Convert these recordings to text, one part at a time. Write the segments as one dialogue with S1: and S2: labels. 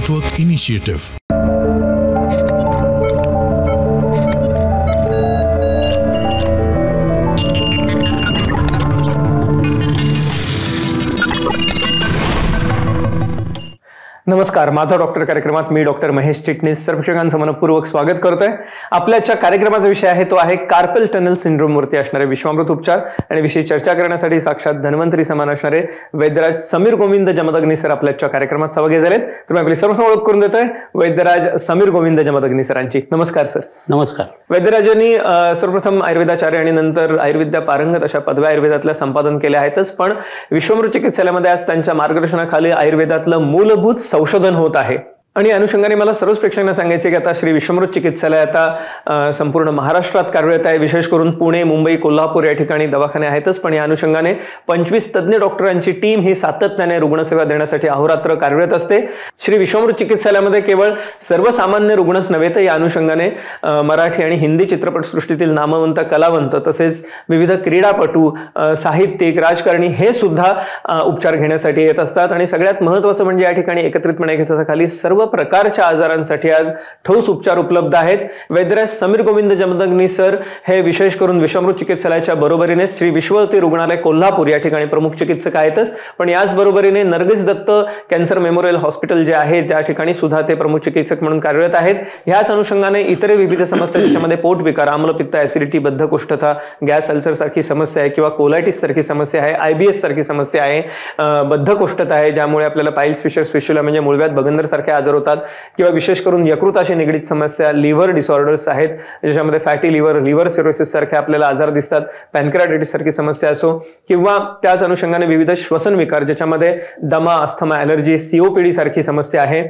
S1: Network initiative.
S2: नमस्कार, माझा doctor कार्यक्रमात मी डॉक्टर महेश चिटणीस सर्व प्रेक्षकांचं मनपूर्वक स्वागत करतोय. आपल्याच्या कार्यक्रमाचा विषय आहे तो आहे कार्पल टनल सिंड्रोम वरती असणारे विश्वामृत उपचार आणि विषयी चर्चा करण्यासाठी साक्षात धन्वंतरी समान असणारे वैद्यराज समीर गोविंद जमदग्नी सर आपल्याच्या कार्यक्रमात सहभागी झालेत. तर मी आपली सर्व ओळख करून देतोय वैद्यराज समीर गोविंद जमदग्नी सरांची. नमस्कार सर.
S3: नमस्कार.
S2: वैद्यराजांनी सर्वप्रथम आयुर्वेदाचार्य आणि नंतर आयुर्विद्या पारंगत अशा पदव्या आयुर्वेदातल्या संपादन केल्या आहेतच, पण विश्वामृत चिकित्सालयामध्ये आज त्यांच्या मार्गदर्शनाखाली आयुर्वेदातलं मूलभूत संशोधन होत आहे. आणि अनुषंगाने मला सर्वच प्रेक्षकांना सांगायचे की आता श्री विश्वामृत चिकित्सालय आता संपूर्ण महाराष्ट्रात कार्यरत आहे. विशेष करून पुणे, मुंबई, कोल्हापूर या ठिकाणी दवाखाने आहेतच, पण या अनुषंगाने 25 तज्ज्ञ डॉक्टरांची टीम ही सातत्याने रुग्णसेवा देण्यासाठी अहोरात्र कार्यरत असते. श्री विश्वामृत चिकित्सालयामध्ये केवळ सर्वसामान्य रुग्णच नव्हे तर या अनुषंगाने मराठी आणि हिंदी चित्रपटसृष्टीतील नामवंत कलावंत तसेच विविध क्रीडापटू, साहित्यिक, राजकारणी हे सुद्धा उपचार घेण्यासाठी येत असतात. आणि सगळ्यात महत्त्वाचं म्हणजे या ठिकाणी एकत्रितपणे घेतल्याखाली सर्व प्रकारच्या आजारांसाठी आज ठोस उपचार उपलब्ध आहेत. वैद्यराज समीर गोविंद जमदग्नी सर हे विशेष करून विश्वामृत चिकित्सालयाच्या बरोबरीने श्री विश्ववती रुग्णालय कोल्हापूर या ठिकाणी प्रमुख चिकित्सक आहेतच, पण याच बरोबरीने Nargis Dutt cancer memorial hospital जे आहे त्या ठिकाणी सुद्धा ते प्रमुख चिकित्सक म्हणून कार्यरत आहेत. ह्याच अनुषंगाने इतर विविध समस्या ज्याच्यामध्ये पोटविकार, आम्लपित्त, ऍसिडिटी, बद्धकोष्ठता, गॅस अल्सर सारखी समस्या आहे किंवा कोलायटिस सारखी समस्या आहे, IBS सारखी समस्या आहे, बद्धकोष्ठता आहे ज्यामुळे आपल्याला पाइल्स फिशर्स फिशुला म्हणजे मूळव्याध बगंदर सारखे आजार होतात, किंवा विशेष करून यकृताशी निगडीत समस्या, लिव्हर डिसऑर्डर्स आहेत ज्याच्यामध्ये फॅटी लिव्हर सिरोसिस सारखे आपल्याला आजार दिसतात, पॅनक्रियाटायटिस सारखी समस्या असो, किंवा त्याच अनुषंगाने विविध श्वसन विकार ज्याच्यामध्ये दमा, अस्थमा, ॲलर्जी, COPD सारखी समस्या आहे.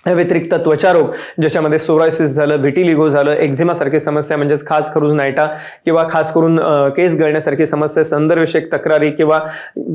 S2: या व्यतिरिक्त त्वचारोग ज्याच्यामध्ये सोरायसिस झालं, व्हिटिलिगो झालं, एक्झिमा सारखी समस्या म्हणजेच खास खरूज नायटा, किंवा खास करून केस गळण्यासारखी समस्या, संदर्भविषयक तक्रारी, किंवा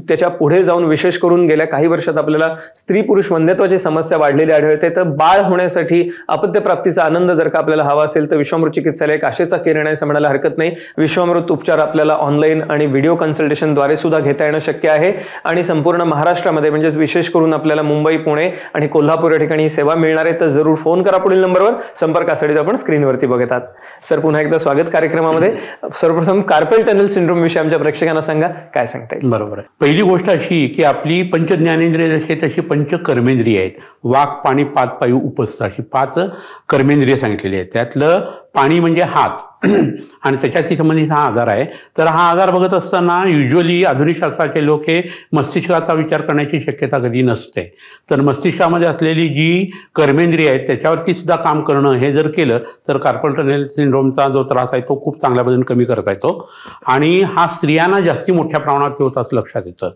S2: त्याच्या पुढे जाऊन विशेष करून गेल्या काही वर्षात आपल्याला स्त्री पुरुष वंध्यत्वाची समस्या वाढलेली आढळते. तर बाळ होण्यासाठी अपत्यप्राप्तीचा आनंद जर का आपल्याला हवा असेल तर विश्वामृत चिकित्सालय एक आशेचा किरण आहे असं म्हणायला हरकत नाही. विश्वामृत उपचार आपल्याला ऑनलाईन आणि व्हिडिओ कन्सल्टेशनद्वारे सुद्धा घेता येणं शक्य आहे. आणि संपूर्ण महाराष्ट्रामध्ये म्हणजेच विशेष करून आपल्याला मुंबई, पुणे आणि कोल्हापूर या ठिकाणी सेवा मिळणार आहे. तर जरूर फोन करा पुढील नंबरवर. संपर्कासाठी आपण स्क्रीनवरती बघतात. सर पुन्हा एकदा स्वागत कार्यक्रमामध्ये. सर्वप्रथम कार्पल टनल सिंड्रोम विषयी आमच्या प्रेक्षकांना सांगा, काय सांगता येईल?
S3: बरोबर आहे. पहिली गोष्ट अशी की आपली पंचज्ञानेंद्रिय जशी तशी पंचकर्मेंद्रिय आहेत. वाक, पाणी, पाद, पायू, उपस्थ अशी 5 कर्मेंद्रिय सांगितलेली आहेत. त्यातलं पाणी म्हणजे हात आणि त्याच्याशी संबंधित हा आजार आहे. तर हा आजार बघत असताना युजली आधुनिक शास्त्राचे लोक हे मस्तिष्काचा विचार करण्याची शक्यता कधी नसते. तर मस्तिष्कामध्ये असलेली जी कर्मेंद्रिय आहेत त्याच्यावरती सुद्धा काम करणं हे जर केलं तर कार्पल टनल सिंड्रोमचा जो त्रास आहे तो खूप चांगल्या पद्धतीने कमी करता येतो. आणि हा स्त्रियांना जास्ती मोठ्या प्रमाणात होत असं लक्षात येतं.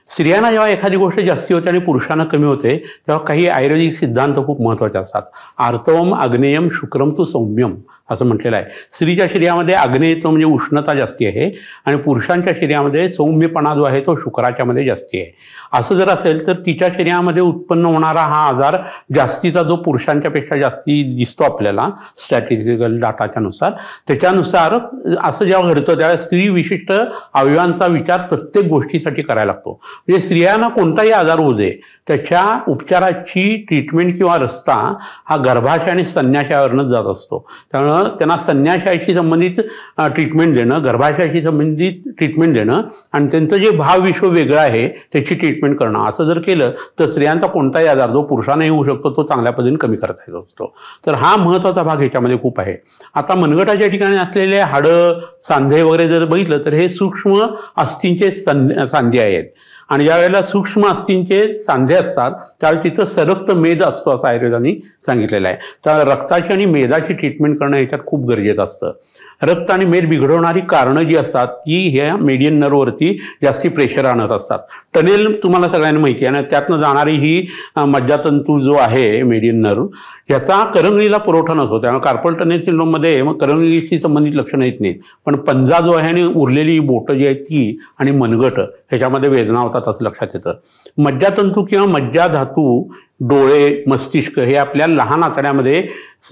S3: स्त्रियांना जेव्हा एखादी गोष्ट जास्ती होते आणि पुरुषांना कमी होते तेव्हा काही आयुर्वेदिक सिद्धांत खूप महत्त्वाचे असतात. आर्तवम, आग्नेयम, शुक्रम तु सौम्यम असं म्हटलेलं आहे. स्त्रीच्या शरीरामध्ये आग्नेयत्व म्हणजे उष्णता जास्ती आहे आणि पुरुषांच्या शरीरामध्ये सौम्यपणा जो आहे तो शुक्राच्यामध्ये जास्ती आहे. असं जर असेल तर तिच्या शरीरामध्ये उत्पन्न होणारा हा आजार जास्तीचा जो पुरुषांच्या पेक्षा जास्ती दिसतो आपल्याला स्टॅटिस्टिकल डाटाच्या नुसार, त्याच्यानुसार असं जेव्हा घडतं त्यावेळेला स्त्री विशिष्ट अवयवांचा विचार प्रत्येक गोष्टीसाठी करायला लागतो. म्हणजे स्त्रियांना कोणताही आजार होऊ दे त्याच्या उपचाराची ट्रीटमेंट किंवा रस्ता हा गर्भाशय आणि स्तन्याशयावरनंच जात असतो. त्यामुळे त्यांना स्तन्याशयाशी संबंधित ट्रीटमेंट देणं, गर्भाशयाशी संबंधित ट्रीटमेंट देणं आणि त्यांचं जे भावविश्व वेगळं आहे त्याची ट्रीटमेंट करणं, असं जर केलं तर स्त्रियांचा कोणताही आजार जो पुरुषांनाही होऊ शकतो तो चांगल्या पद्धतीने कमी करता येत असतो. तर हा महत्त्वाचा भाग ह्याच्यामध्ये खूप आहे. आता मनगटाच्या ठिकाणी असलेले हाडं, सांधे वगैरे जर बघितलं तर हे सूक्ष्म अस्थींचे सांधे आहेत. आणि ज्या वेळेला सूक्ष्म अस्थींचे सांधे असतात त्यावेळी तिथं सरक्त मेद असतो असं आयुर्वेदाने सांगितलेलं आहे. तर रक्ताची आणि मेदाची ट्रीटमेंट करणं याच्यात खूप गरजेचं असतं. रक्त आणि मेद बिघडवणारी कारणं जी असतात ती ह्या मेडियन नर्ववरती जास्ती प्रेशर आणत असतात. टनेल तुम्हाला सगळ्यांना माहिती आहे आणि त्यातनं जाणारी ही मज्जातंतू जो आहे मेडियन नर्व ह्याचा करंगळीला पुरवठा नसतो. त्यामुळे कार्पल टनेल सिंड्रोममध्ये मग करंगळीशी संबंधित लक्षणं येत नाहीत, पण पंजा जो आहे आणि उरलेली बोटं जी आहेत ती आणि मनगट ह्याच्यामध्ये वेदना होतात असं लक्षात येतं. मज्जातंतू किंवा मज्जाधातू डोळे, मस्तिष्क हे आपल्या लहान आतड्यामध्ये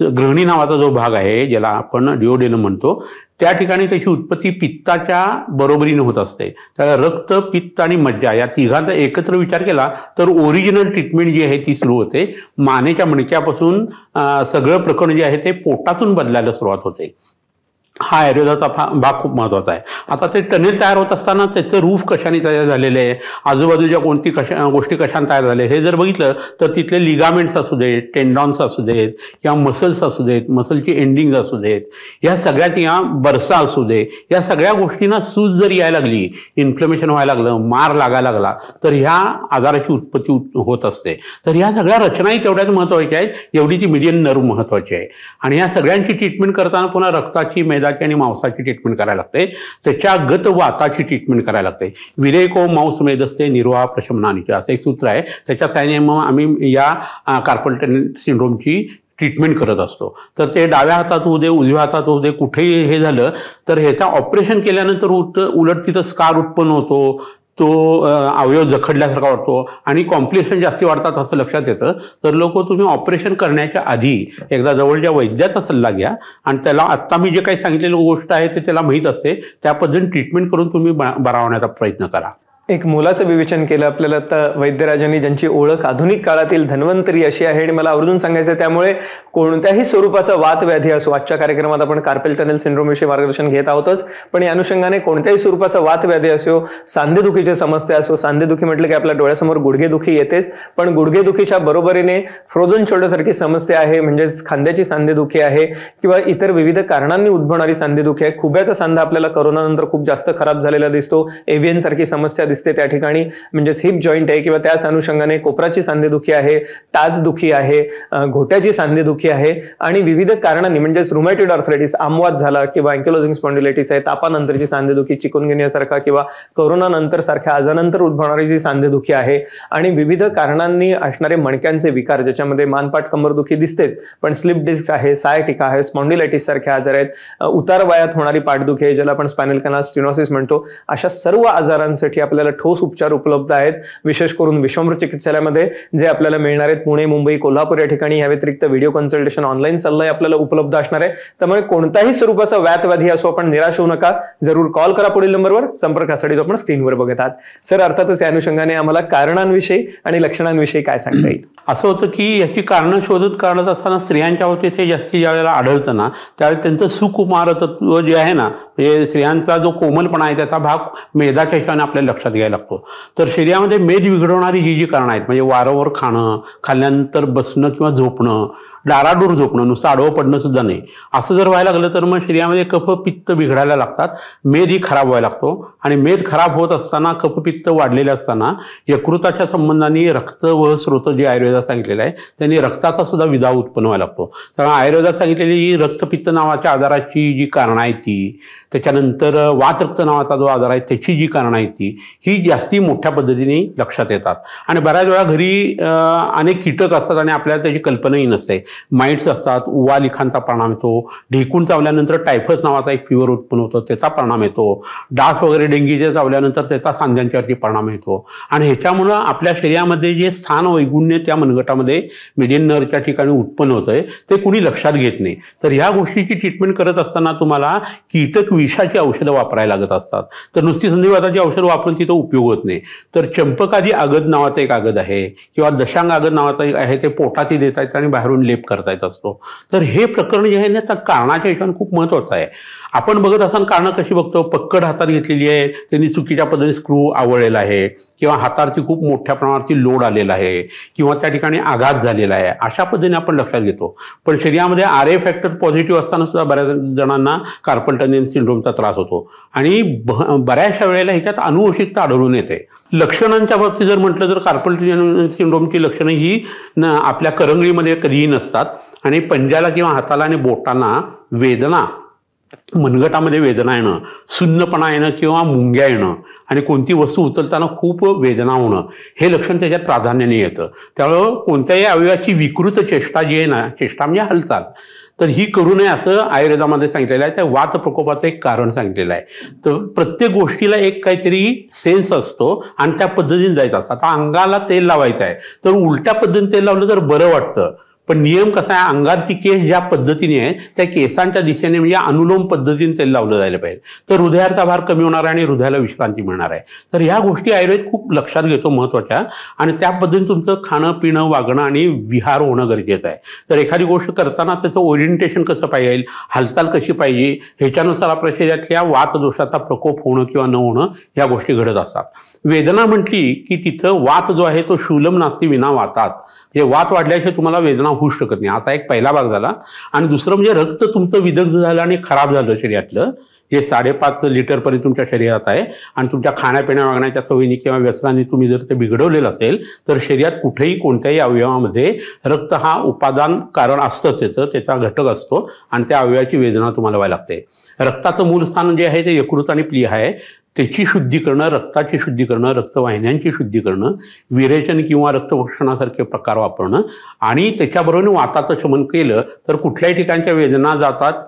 S3: ग्रहणी नावाचा जो भाग आहे, ज्याला आपण डिओडेनम म्हणतो, त्या ठिकाणी त्याची उत्पत्ती पित्ताच्या बरोबरीने होत असते. त्याला रक्त, पित्त आणि मज्जा या तिघांचा एकत्र विचार केला तर ओरिजिनल ट्रीटमेंट जी आहे ती सुरू होते. मानेच्या मणक्यापासून सगळं प्रकरण जे आहे ते पोटातून बदलायला सुरुवात होते. हा आयुर्वेदाचा भाग खूप महत्त्वाचा आहे. आता ते टनेल तयार होत असताना त्याचं रूफ कशाने तयार झालेलं आहे, आजूबाजूच्या गोष्टी कशाने तयार झाल्या हे जर बघितलं तर तिथले लिगामेंट्स असू देत, टेंडॉन्स असू देत किंवा मसल्स असू देत, मसलची एंडिंग असू देत, या सगळ्यात या बरसा असू दे, या सगळ्या गोष्टींना सूज जर यायला लागली, इन्फ्लेमेशन व्हायला लागलं, मार लागायला लागला तर ह्या आजाराची उत्पत्ती होत असते. तर ह्या सगळ्या रचनाही तेवढ्याच महत्त्वाच्या आहेत जेवढी ती मीडियन नर्व महत्त्वाची आहे. आणि या सगळ्यांची ट्रीटमेंट करताना पुन्हा रक्ताची, आणि मांसाची ट्रीटमेंट करायला लागते. त्याच्या गत वाताची ट्रीटमेंट करायला लागते. विरेको मांस मेदस्ते निर्वाह प्रशमनानीचे असं एक सूत्र आहे. त्याच्या सहाय्याने मग आम्ही या कार्पल टनेल सिंड्रोमची ट्रीटमेंट करत असतो. तर ते डाव्या हातात होऊ दे, उजव्या हातात होऊ दे, कुठेही हे झालं तर ह्याचा ऑपरेशन केल्यानंतर उलट तिथं स्कार उत्पन्न होतो, तो अवयव जखडल्यासारखा वाटतो आणि कॉम्प्लिकेशन जास्ती वाढतात असं लक्षात येतं. तर लोक तुम्ही ऑपरेशन करण्याच्या आधी एकदा जवळच्या वैद्याचा सल्ला घ्या आणि त्याला आत्ता मी जे काही सांगितलेली गोष्ट आहे ते त्याला माहीत असते, त्या पद्धतीने ट्रीटमेंट करून तुम्ही बरा होण्याचा प्रयत्न करा.
S2: एक मुलाचं विवेचन केलं आपल्याला तर वैद्यराजांनी, ज्यांची ओळख आधुनिक काळातील धन्वंतरी अशी आहे. आणि मला आवर्जून सांगायचं आहे, त्यामुळे कोणत्याही स्वरूपाचा वातव्याधी असो, आजच्या कार्यक्रमात आपण कार्पेल टनेल सिंड्रोम विषयी मार्गदर्शन घेत आहोतच, पण या अनुषंगाने कोणत्याही स्वरूपाचा वातव्याधी असो, सांधेदुखीची समस्या असो, सांधेदुखी म्हटलं की आपल्या डोळ्यासमोर गुडघेदुखी येतेच, पण गुडघेदुखीच्या बरोबरीने फ्रोझन शोल्डरसारखी समस्या आहे, म्हणजेच खांद्याची सांधेदुखी आहे किंवा इतर विविध कारणांनी उद्भवणारी सांधेदुखी आहे. खुब्याचा सांधा आपल्याला कोरोनानंतर खूप जास्त खराब झालेला दिसतो. एव्हियन सारखी समस्या दिसते त्या ठिकाणी, म्हणजेच हिप जॉईंट आहे किंवा त्याच अनुषंगाने कोपराची सांधेदुखी आहे, टाचदुखी आहे, घोट्याची सांधेदुखी आहे आणि विविध कारणांनी म्हणजेच रुमॅटॉइड आर्थरायटिस, आमवात झाला किंवा अँकिलोजिंग स्पॉन्डिलायटिस आहे, तापानंतरची सांधेदुखी, चिकुनगुनिया सारखा किंवा कोरोना नंतर सारख्या आजारानंतर उद्भवणारी जी सांधेदुखी आहे आणि विविध कारणांनी असणारे मणक्यांचे विकार, ज्याच्यामध्ये मानपाट कंबरदुखी दिसतेच, पण स्लिप डिस्क आहे, सायटिका आहे, स्पॉन्डिलायटिस सारखे आजार आहेत, उतार वयात होणारी पाठदुखी आहे ज्याला आपण स्पायनल कॅनाल स्टेनोसिस म्हणतो, अशा सर्व आजारांसाठी आपल्याला ठोस उपचार उपलब्ध आहेत. विशेष करून विश्वमृत चिकित्सालयामध्ये जे आपल्याला मिळणार आहेत पुणे, मुंबई, कोल्हापूर या ठिकाणी. या व्यतिरिक्त व्हिडिओ कन्सल्टेशन, ऑनलाईन सल्लाही आपल्याला उपलब्ध असणार आहे. त्यामुळे कोणत्याही स्वरूपाचा व्याधी असो आपण निराश होऊ नका, जरूर कॉल करा पुढील नंबरवर. संपर्कासाठी जो आपण स्क्रीनवर बघत आहात. सर, अर्थातच या अनुषंगाने आम्हाला कारणांविषयी आणि लक्षणांविषयी काय सांगता येईल?
S3: असं होतं की याची कारणं शोधत काढत असताना स्त्रियांच्या बाबतीत हे जास्ती ज्यावेळेला आढळतं ना, त्यावेळेस त्यांचं सुकुमार तत्व जे आहे ना, म्हणजे स्त्रियांचा जो कोमलपणा आहे त्याचा भाग मेदाच्या हिशोबाने आपल्याला लक्षात घ्यायला लागतो. तर शरीरामध्ये मेद बिघडवणारी जी कारणं आहेत, म्हणजे वारंवार खाणं, खाल्ल्यानंतर बसणं किंवा झोपणं, डाराडूर झोपणं, नुसतं आडवं पडणं सुद्धा नाही, असं जर व्हायला लागलं तर मग शरीरामध्ये कफ पित्त बिघडायला लागतात, मेद ही खराब व्हायला लागतो. आणि मेद खराब होत असताना, कफ पित्त वाढलेले असताना यकृताच्या संबंधाने रक्त व स्रोत जे आयुर्वेदात सांगितलेलं आहे त्यांनी रक्ताचा सुद्धा विधा उत्पन्न व्हायला लागतो. त्यामुळे आयुर्वेदात सांगितलेली ही रक्तपित्त नावाच्या आजाराची जी कारणं आहेत ती, त्याच्यानंतर वातरक्त नावाचा जो आजार आहे त्याची जी कारणं आहेत ती, ही जास्ती मोठ्या पद्धतीने लक्षात येतात. आणि बऱ्याच वेळा घरी अनेक कीटक असतात आणि आपल्याला त्याची कल्पनाही नसते. माइट्स असतात, उवा लिखांचा परिणाम येतो, ढेकून चावल्यानंतर टायफस नावाचा एक फिवर उत्पन्न होतो त्याचा परिणाम येतो, डास वगैरे डेंगीचे चावल्यानंतर त्याचा सांध्यांच्यावरती परिणाम येतो. आणि ह्याच्यामुळं आपल्या शरीरामध्ये जे स्थान वैगुण्य त्या मनगटामध्ये मेडियन नर्वच्या ठिकाणी उत्पन्न होतंय ते कुणी लक्षात घेत नाही. तर ह्या गोष्टीची ट्रीटमेंट करत असताना तुम्हाला कीटक विषाची औषधं वापरायला लागत असतात. तर नुसती संधिवाताची औषध वापरून तिथं उपयोग होत नाही. तर चंपकादी आगद नावाचा एक आगद आहे किंवा दशांग आगद नावाचा एक आहे, ते पोटातही देता येतं आणि बाहेरून लेप करता येत असतो. तर हे प्रकरण जे आहे ना, त्या कारणाच्या हिशोबाने खूप महत्त्वाचं आहे. आपण बघत असताना कारणं कशी बघतो, पक्कड हातात घेतलेली आहे, त्यांनी चुकीच्या पद्धतीने स्क्रू आवळलेला आहे किंवा हातावरती खूप मोठ्या प्रमाणावरती लोड आलेला आहे किंवा त्या ठिकाणी आघात झालेला आहे, अशा पद्धतीने आपण लक्षात घेतो. पण शरीरामध्ये RA फॅक्टर पॉझिटिव्ह असताना सुद्धा बऱ्याच जणांना कार्पल टनेल सिंड्रोमचा त्रास होतो आणि बऱ्याचशा वेळेला ह्याच्यात अनुवंशिकता आढळून येते. लक्षणांच्या बाबतीत जर म्हटलं तर कार्पल टनेल सिंड्रोमची लक्षणं ही आपल्या करंगळीमध्ये कधीही नसतात आणि पंजाला किंवा हाताला आणि बोटांना वेदना मनगटामध्ये वेदना येणं, सुन्नपणा येणं किंवा मुंग्या येणं आणि कोणती वस्तू उचलताना खूप वेदना होणं, हे लक्षण त्याच्यात प्राधान्याने येतं. त्यामुळं कोणत्याही अवयवाची विकृत चेष्टा जी आहे ना, चेष्टा म्हणजे हालचाल, तर ही करू नये असं आयुर्वेदामध्ये सांगितलेलं आहे. त्या वात प्रकोपाचं एक कारण सांगितलेलं आहे. तर प्रत्येक गोष्टीला एक काहीतरी सेन्स असतो आणि त्या पद्धतीने जायचं असतं. आता अंगाला तेल लावायचं आहे, तर उलट्या पद्धतीने तेल लावलं तर बरं वाटतं. पण नियम कसा आहे, अंगाची केस ज्या पद्धतीने आहे त्या केसांच्या दिशेने म्हणजे अनुलोम पद्धतीने तेल लावलं जायला पाहिजे, तर हृदयाचा भार कमी होणार आहे आणि हृदयाला विश्रांती मिळणार आहे. तर ह्या गोष्टी आयुर्वेद खूप लक्षात घेतो महत्त्वाच्या, आणि त्या पद्धतीने तुमचं खाणं पिणं वागणं आणि विहार होणं गरजेचं आहे. तर एखादी गोष्ट करताना त्याचं ओरिएंटेशन कसं पाहिजे, हालचाल कशी पाहिजे, ह्याच्यानुसार आपल्या शरीरातल्या वात दोषाचा प्रकोप होणं किंवा न होणं या गोष्टी घडत असतात. वेदना म्हटली की तिथं वात जो आहे तो शूलम नास्ति विना वातात, हे वात वाढल्याशिवाय तुम्हाला वेदना होऊ शकत नाही, असा एक पहिला भाग झाला. आणि दुसरं म्हणजे रक्त तुमचं विदग्ध झालं आणि खराब झालं शरीरातलं, जे 5.5 लिटरपर्यंत तुमच्या शरीरात आहे, आणि तुमच्या खाण्यापिण्या वागण्याच्या सवयीने किंवा व्यसनाने तुम्ही जर ते बिघडवलेलं असेल तर शरीरात कुठेही कोणत्याही अवयवामध्ये रक्त हा उपादान कारण असतंच, त्याचा घटक असतो आणि त्या अवयवाची वेदना तुम्हाला व्हायला लागते. रक्ताचं मूळ स्थान जे आहे ते यकृत आणि प्लीहा आहे, त्याची शुद्धी करणं, रक्ताची शुद्धी करणं, रक्तवाहिन्यांची शुद्धी करणं, विरेचन किंवा रक्तभक्षणासारखे प्रकार वापरणं, आणि त्याच्याबरोबर वाताचं शमन केलं तर कुठल्याही ठिकाणच्या वेदना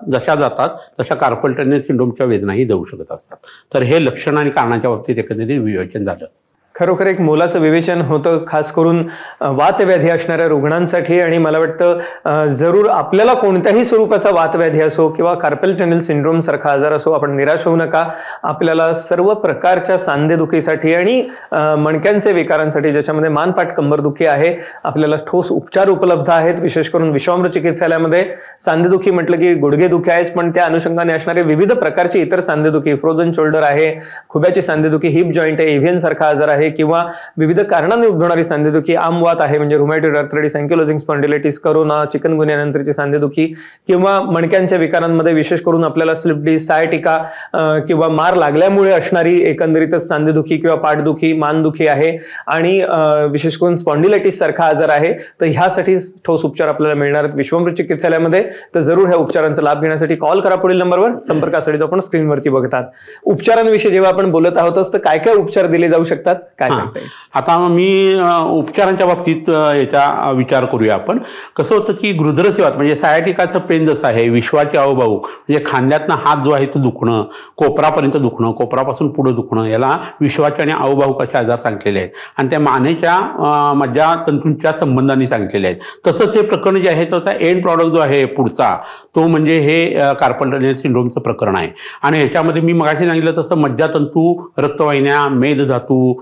S3: जशा जातात तशा कार्पल टनेल सिंड्रोमच्या वेदनाही जाऊ शकत असतात. तर हे लक्षण आणि कारणाच्या बाबतीत एकंदरीत विवेचन झालं.
S2: खरोखर एक मोलाचं विवेचन होतं, खास करून वातव्याधी असणाऱ्या रुग्णांसाठी. आणि मला वाटतं जरूर आपल्याला कोणत्याही स्वरूपाचा वातव्याधी असो किंवा कार्पल टनेल सिंड्रोम सारखा आजार असो, आपण निराश होऊ नका. आपल्याला सर्व प्रकारच्या सांधेदुखीसाठी आणि मणक्यांचे विकारांसाठी, ज्याच्यामध्ये मानपाट कंबरदुखी आहे, आपल्याला ठोस उपचार उपलब्ध आहेत. विशेष करून विश्वामृत चिकित्सालयामध्ये सांधेदुखी म्हटलं की गुडघेदुखी आहेच, पण त्या अनुषंगाने असणारे विविध प्रकारची इतर सांधेदुखी, फ्रोझन शोल्डर आहे, खुब्याची सांधेदुखी, हिप जॉईंट आहे, एव्हियन सारखा आजार आहे, किंवा विविध कारणांनी उद्भवणारी सांधेदुखी, आमवात आहे म्हणजे रुमॅटॉइड आर्थरायटिस, अँकिलोजिंग स्पॉन्डिलायटिस, करोना, चिकनगुन्यानंतरची सांधेदुखी, किंवा मणक्यांच्या विकारांमध्ये विशेष करून आपल्याला स्लिप डिस्क, सायटिका किंवा मार लागल्यामुळे असणारी एकंदरीतच सांधेदुखी किंवा पाठदुखी, मानदुखी आहे, आणि विशेष करून स्पॉन्डिलायटिस सारखा आजार आहे. तर ह्यासाठी ठोस उपचार आपल्याला मिळणार आहेत विश्वामृत चिकित्सालयामध्ये. तर जरूर ह्या उपचारांचा लाभ घेण्यासाठी कॉल करा पुढील नंबरवर, संपर्कासाठी जो आपण स्क्रीनवरती बघतात. उपचारांविषयी जेव्हा आपण बोलत आहोत तर काय काय उपचार दिले जाऊ शकतात, काय सांगता येईल?
S3: आता मी उपचारांच्या बाबतीत याचा विचार करूया. आपण कसं होतं की गृध्रसेवात म्हणजे सायाटिकाचं पेन जसं आहे, विश्वाचे अवभाऊ म्हणजे खांद्यातनं हात जो आहे तो दुखणं, कोपरापर्यंत दुखणं, कोपरापासून पुढे दुखणं, याला विश्वाचे आणि अवभाऊकाचे आजार सांगितलेले आहेत, आणि त्या मानेच्या मज्जातंतूंच्या संबंधाने सांगितलेले आहेत. तसंच हे प्रकरण जे आहे त्याचा एंड प्रॉडक्ट जो आहे पुढचा, तो म्हणजे हे कार्पल टनेल सिंड्रोमचं प्रकरण आहे. आणि ह्याच्यामध्ये मी मगाशी सांगितलं तसं मज्जातंतू, रक्तवाहिन्या, मेदधातू,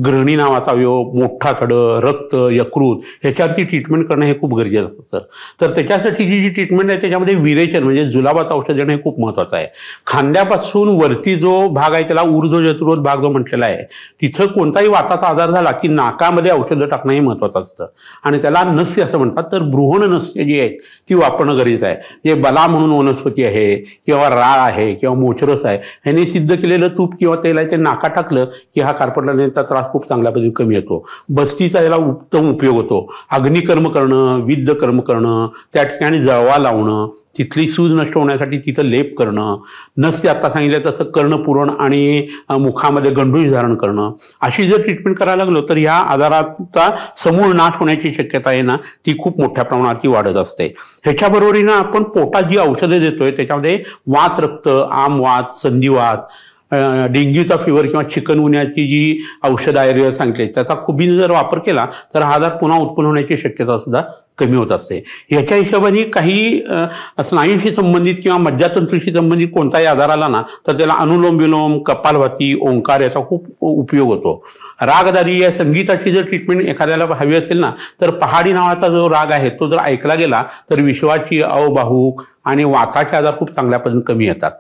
S3: ग्रहणी नावाचा अवयव, मोठा खडं, रक्त, यकृत, ह्याच्यावरती ट्रीटमेंट करणं हे खूप गरजेचं असतं. तर त्याच्यासाठी जी ट्रीटमेंट आहे त्याच्यामध्ये विरेचन म्हणजे जुलाबाचं औषध देणं हे खूप महत्त्वाचं आहे. खांद्यापासून वरती जो भाग आहे त्याला ऊर्ध्वजत्रोत भाग जो म्हटलेला आहे, तिथं कोणताही वाताचा आजार झाला की नाकामध्ये औषधं टाकणं हे महत्त्वाचं असतं, आणि त्याला नस्य असं म्हणतात. तर बृहण नस्य जी आहेत ती वापरणं गरजेचं आहे. जे बला म्हणून वनस्पती आहे किंवा राळ आहे किंवा मोचरस आहे, ह्याने सिद्ध केलेलं तूप किंवा तेल आहे ते नाकात टाकलं की हा कार्पल टनेलचा त्रास खूप चांगल्या पद्धतीने कमी होतो. बस्तीचा याला उत्तम उपयोग होतो. अग्निकर्म करणं, विद्ध कर्म करणं, त्या ठिकाणी जळवा लावणं, तिथली सूज नष्ट होण्यासाठी तिथं लेप करणं, नस्य आता सांगितलं तसं कर्णपुरण आणि मुखामध्ये गंडूळ धारण करणं, अशी जर ट्रीटमेंट करायला लागलो तर ह्या आजाराचा समूळ नाश होण्याची शक्यता आहे ना, ती खूप मोठ्या प्रमाणात ती वाढत असते. ह्याच्याबरोबरीनं आपण पोटात जी औषधं देतोय त्याच्यामध्ये वात रक्त, आमवात, संधिवात, डेंग्यूचा फिवर किंवा चिकनगुन्याची जी औषध आयुर्वेद सांगितले त्याचा खुबीने जर वापर केला तर हा आजार पुन्हा उत्पन्न होण्याची शक्यता सुद्धा कमी होत असते. ह्याच्या हिशोबाने काही स्नायूशी संबंधित किंवा मज्जातंतूशी संबंधित कोणताही आजार आला ना तर त्याला अनुलोम विलोम, कपालभाती, ओंकार याचा खूप उपयोग होतो. रागदारी या संगीताची जर ट्रीटमेंट एखाद्याला हवी असेल ना तर पहाडी नावाचा जो राग आहे तो जर ऐकला गेला तर विश्वाची, अवबाहू आणि वाताचे आजार खूप चांगल्या पद्धतीने कमी येतात.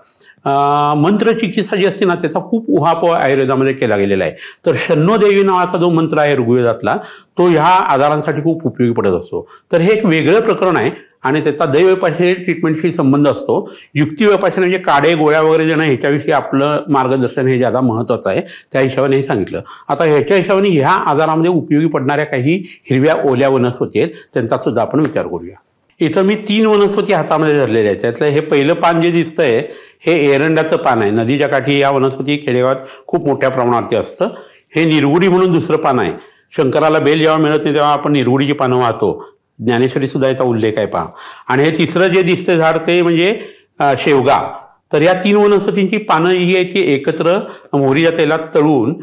S3: मंत्र चिकित्सा जी असते ना त्याचा खूप उहापोह आयुर्वेदामध्ये केला गेलेला आहे. तर शन्नोदेवी नावाचा जो मंत्र आहे ऋग्वेदातला तो ह्या आजारांसाठी खूप उपयोगी पडत असतो. तर हे एक वेगळं प्रकरण आहे आणि त्याचा दैवोपासने ट्रीटमेंटशी संबंध असतो. युक्तिव्यपासना म्हणजे काडे गोळ्या वगैरे देणं ह्याच्याविषयी आपलं मार्गदर्शन हे ज्यादा महत्त्वाचं आहे, त्या हिशोबाने हे सांगितलं. आता ह्याच्या हिशोबाने ह्या आजारामध्ये उपयोगी पडणाऱ्या काही हिरव्या ओल्या वनस्पती आहेत त्यांचा सुद्धा आपण विचार करूया. इथं मी 3 वनस्पती हातामध्ये धरलेल्या आहेत. त्यातलं हे पहिलं पान जे दिसतंय हे एरंडाचं पान आहे. नदीच्या काठी या वनस्पती खेडेगावात खूप मोठ्या प्रमाणावरती असतं. हे निरगुडी म्हणून दुसरं पान आहे. शंकराला बेल जेव्हा मिळत नाही तेव्हा आपण निरगुडीची पानं वाहतो. ज्ञानेश्वरी सुद्धा याचा उल्लेख आहे पहा. आणि हे तिसरं जे दिसतं झाड ते म्हणजे शेवगा. तर या 3 वनस्पतींची पानं जी आहे ती एकत्र मोहरीच्या तेलात तळून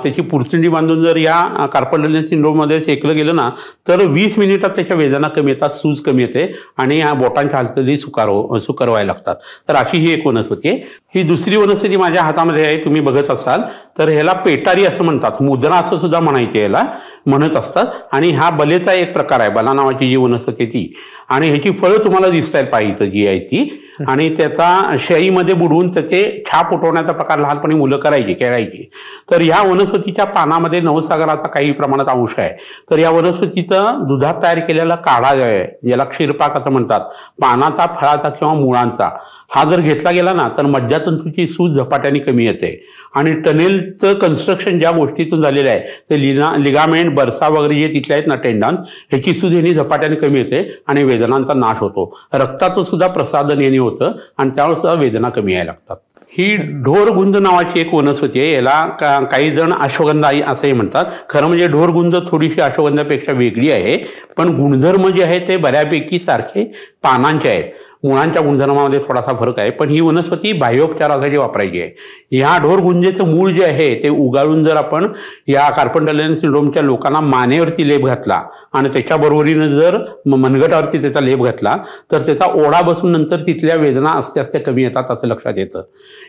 S3: त्याची पुरचुंडी बांधून जर या कार्पल सिंड्रोममध्ये शेकलं गेलं ना तर 20 मिनिटात त्याच्या वेदना कमी येतात, सूज कमी येते आणि या बोटांच्या हालचाली सुकारवायला लागतात. तर अशी ही एक वनस्पती आहे. ही दुसरी वनस्पती माझ्या हातामध्ये आहे, तुम्ही बघत असाल तर ह्याला पेटारी असं म्हणतात, मुद्रा असं सुद्धा म्हणायचे याला म्हणत असतात. आणि हा बलेचा एक प्रकार आहे, बला नावाची जी वनस्पती ती. आणि ह्याची फळं तुम्हाला दिसत आहेत पाहिजे जी आहे ती. आणि त्याचा शाईमध्ये बुडवून त्याचे छाप उठवण्याचा प्रकार लहानपणी मुलं करायची, खेळायची. तर ह्या वनस्पतीच्या पानामध्ये नवसागराचा काही प्रमाणात अंश आहे. तर या वनस्पतीचा दुधात तयार केलेला काढा जो आहे ज्याला क्षीरपाक असं म्हणतात, पानाचा, फळाचा किंवा मुळांचा, हा जर घेतला गेला ना तर मज्जातंतूची सूज झपाट्याने कमी येते. आणि टनेलचं कन्स्ट्रक्शन ज्या गोष्टीतून झालेलं आहे ते लिगामेंट, बरसा वगैरे जे तिथले आहेत ना टेंडॉन, ह्याची सूज यांनी झपाट्याने कमी येते आणि वेदनांचा नाश होतो. रक्ताचं सुद्धा प्रसादन यांनी होतं आणि त्यावेळेस सुद्धा वेदना कमी यायला लागतात. ही ढोरगुंज नावाची एक वनस्पती आहे. याला काही जण अश्वगंधा असंही म्हणतात. खरं म्हणजे ढोरगुंज थोडीशी अश्वगंधापेक्षा वेगळी आहे, पण गुणधर्म जे आहे ते बऱ्यापैकी सारखे पानांचे आहेत. मुळांच्या गुणधर्मामध्ये थोडासा फरक आहे, पण ही वनस्पती बाह्योपचारासाठी वापरायची आहे. ह्या ढोरगुंजेचं मूळ जे आहे ते उगाळून जर आपण या कार्पल सिंड्रोमच्या लोकांना मानेवरती लेप घातला आणि त्याच्याबरोबरीनं जर मनगटावरती त्याचा लेप घातला तर त्याचा ओढा बसून नंतर तिथल्या वेदना अस्ते अस्ते कमी येतात असं लक्षात येतं.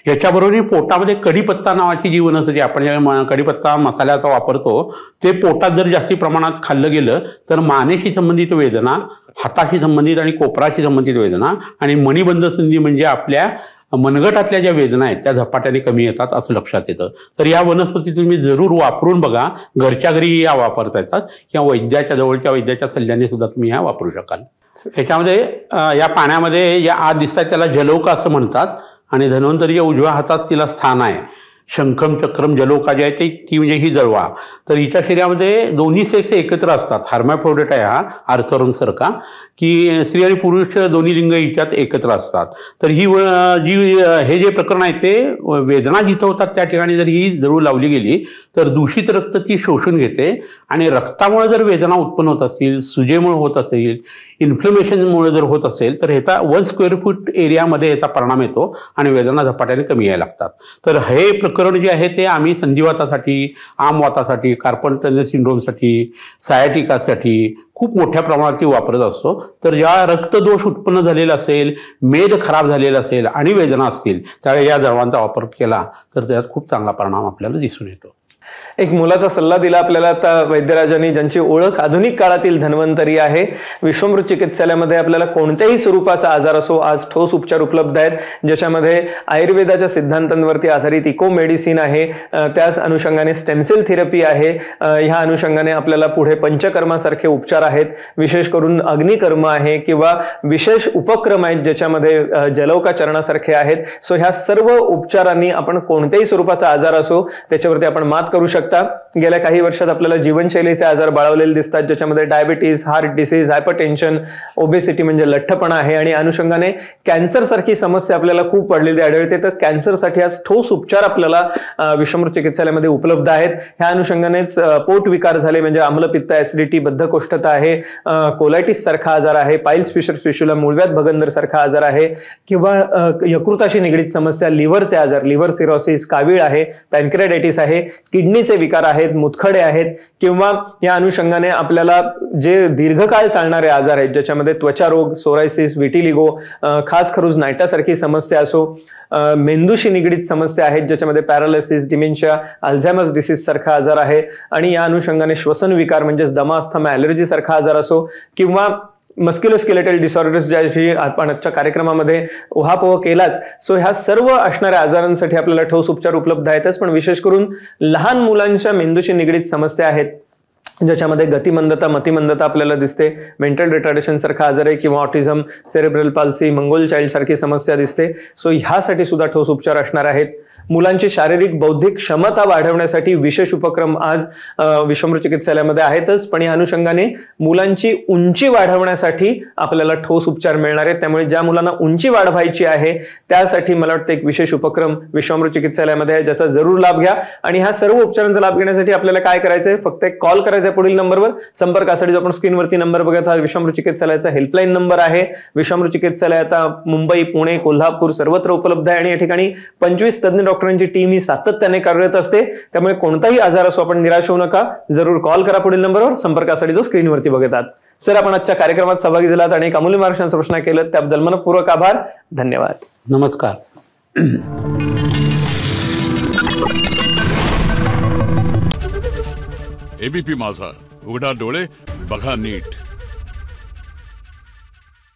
S3: ह्याच्याबरोबर पोटामध्ये कढीपत्ता नावाची जी वनस्पती आपण ज्या कढीपत्ता मसाल्याचा वापरतो ते पोटात जर जास्ती प्रमाणात खाल्लं गेलं तर मानेशी संबंधित वेदना, हाताशी संबंधित आणि कोपराशी संबंधित वेदना आणि मणिबंध संधी म्हणजे आपल्या मनगटातल्या ज्या वेदना आहेत त्या झपाट्याने कमी येतात असं लक्षात येतं. तर या वनस्पती तुम्ही जरूर वापरून बघा. घरच्या घरी या वापरता येतात किंवा वैद्याच्या जवळच्या वैद्याच्या सल्ल्याने सुद्धा तुम्ही या वापरू शकाल. ह्याच्यामध्ये या पाण्यामध्ये या आत दिसतात त्याला जलौका असं म्हणतात आणि धन्वंतरीच्या उजव्या हातात तिला स्थान आहे. शंखम, चक्रम, जलौका जे आहे ती म्हणजे ही जळवा. तर हिच्या शरीरामध्ये दोन्ही सेक्स एकत्र असतात. हार्मॅफ्रोडिट आहे हा, आर्थरोनसारखा, की स्त्री आणि पुरुष दोन्ही लिंग हिच्यात एकत्र असतात. तर ही हे जे प्रकरण आहे ते वेदना जिथं होतात त्या ठिकाणी जर ही जळू लावली गेली तर दूषित रक्त ती शोषून घेते आणि रक्तामुळे जर वेदना उत्पन्न होत असतील, सुजेमुळे होत असेल, इन्फ्लमेशनमुळे जर होत असेल तर ह्याचा 1 स्क्वेअर फूट एरियामध्ये याचा परिणाम येतो आणि वेदना झपाट्याने कमी यायला लागतात. तर हे प्रकरण जे आहे ते आम्ही संधिवातासाठी, आमवातासाठी, कार्पल टनल सिंड्रोमसाठी, सायाटिकासाठी खूप मोठ्या प्रमाणात वापरत असतो. तर ज्या रक्तदोष उत्पन्न झालेला असेल, मेद खराब झालेला असेल आणि वेदना असतील त्यावेळी या जळवांचा वापर केला तर त्यात खूप चांगला परिणाम आपल्याला दिसून येतो.
S2: एक मुलाचा सल्ला दिला आपल्याला आता वैद्यराजांनी, ज्यांची ओळख आधुनिक काळातील धन्वंतरी आहे. विश्वमृत चिकित्सालयामध्ये आपल्याला कोणत्याही स्वरूपाचा आजार असो आज ठोस उपचार उपलब्ध आहेत, ज्याच्यामध्ये आयुर्वेदाच्या सिद्धांतांवरती आधारित इको मेडिसिन आहे, त्याच अनुषंगाने स्टेमसेल थेरपी आहे, ह्या अनुषंगाने आपल्याला पुढे पंचकर्मासारखे उपचार आहेत, विशेष करून अग्निकर्म आहे किंवा विशेष उपक्रम आहेत ज्याच्यामध्ये जलौका चरणासारखे आहेत. सो ह्या सर्व उपचारांनी आपण कोणत्याही स्वरूपाचा आजार असो त्याच्यावरती आपण मात करू शकता. गेल्या काही वर्षात आपल्याला जीवनशैलीचे आजार बाळवलेले दिसतात, ज्याच्यामध्ये diabetes, heart disease, hypertension, obesity म्हणजे लठ्ठपणा आहे आणि अनुषंगाने कॅन्सर सारखी समस्या आपल्याला खूप वाढलेली आढळते. तर कॅन्सरसाठी आज ठोस उपचार आपल्याला विश्वमृत चिकित्सालयामध्ये उपलब्ध आहेत. ह्या अनुषंगानेच पोट विकार झाले म्हणजे आम्लपित्त, ऍसिडिटी, बद्धकोष्ठता आहे, कोलायटिस सारखा आजार आहे, पाइल्स फिशर फिशुला, मूळव्याध भगंदर सारखा आजार आहे किंवा यकृताशी निगडीत समस्या, लिव्हरचे आजार, लिव्हर सिरोसिस, कावीळ आहे, पॅनक्रियाटायटिस आहे, किडनीचे विकार आहेत, मुतखडे आहेत किंवा या अनुषंगाने आपल्याला जे दीर्घकाळ चालणारे आजार आहेत ज्याच्यामध्ये त्वचा रोग, सोरायसिस, विटिलिगो, खास खरूज नायटासारखी समस्या असो, मेंदूशी निगडीत समस्या आहेत ज्याच्यामध्ये पॅरालिसिस, डिमेन्शिया, अल्झायमर्स डिसीज सारखा आजार आहे आणि या अनुषंगाने श्वसन विकार म्हणजेच दमा, अस्थमा, ॲलर्जी सारखा आजार असो किंवा मस्क्युलोस्केलेटल डिसऑर्डर्स ज्याशी आपण आजच्या कार्यक्रमामध्ये उहापोह केलाच. सो ह्या सर्व असणाऱ्या आजारांसाठी आपल्याला ठोस उपचार उपलब्ध आहेतच, पण विशेष करून लहान मुलांच्या मेंदूशी निगडीत समस्या आहेत ज्याच्यामध्ये गतिमंदता, मतिमंदता आपल्याला दिसते, मेंटल रिटार्डेशन सारखा आजार आहे किंवा autism, cerebral palsy, Mongol child सारखी समस्या दिसते. सो ह्यासाठी सुद्धा ठोस उपचार असणार आहेत. मुलांची शारीरिक बौद्धिक क्षमता वाढवण्यासाठी विशेष उपक्रम आज विश्वमृत चिकित्सालयामध्ये आहेतच, पण या अनुषंगाने मुलांची उंची वाढवण्यासाठी आपल्याला ठोस उपचार मिळणार आहेत. त्यामुळे ज्या मुलांना उंची वाढवायची आहे त्यासाठी मला वाटतं एक विशेष उपक्रम विश्वमृत चिकित्सालयामध्ये आहे, ज्याचा जरूर लाभ घ्या. आणि ह्या सर्व उपचारांचा लाभ घेण्यासाठी आपल्याला काय करायचंय, फक्त एक कॉल करायचा आहे पुढील नंबरवर. संपर्कासाठी जो आपण स्क्रीनवरती नंबर बघत आहात विश्वमृत चिकित्सालयाचा हेल्पलाईन नंबर आहे. विश्वमृत चिकित्सालय आता मुंबई, पुणे, कोल्हापूर सर्वत्र उपलब्ध आहे आणि या ठिकाणी 25 तज्ञ डॉक्टरांची टीम ही सातत्याने कार्यरत असते. त्यामुळे कोणताही आजार असो आपण निराश होऊ नका, जरूर कॉल करा पुढील नंबरवर, संपर्कासाठी जो स्क्रीनवरती बघत आहात. सर, आपण आजच्या कार्यक्रमात सहभागी झालात आणि एक अमूल्य मार्गदर्शनाचा प्रश्न केलं त्याबद्दल मनपूर्वक आभार. धन्यवाद.
S3: नमस्कार.
S1: एबीपी माझा, उघडा डोळे बघा नीट.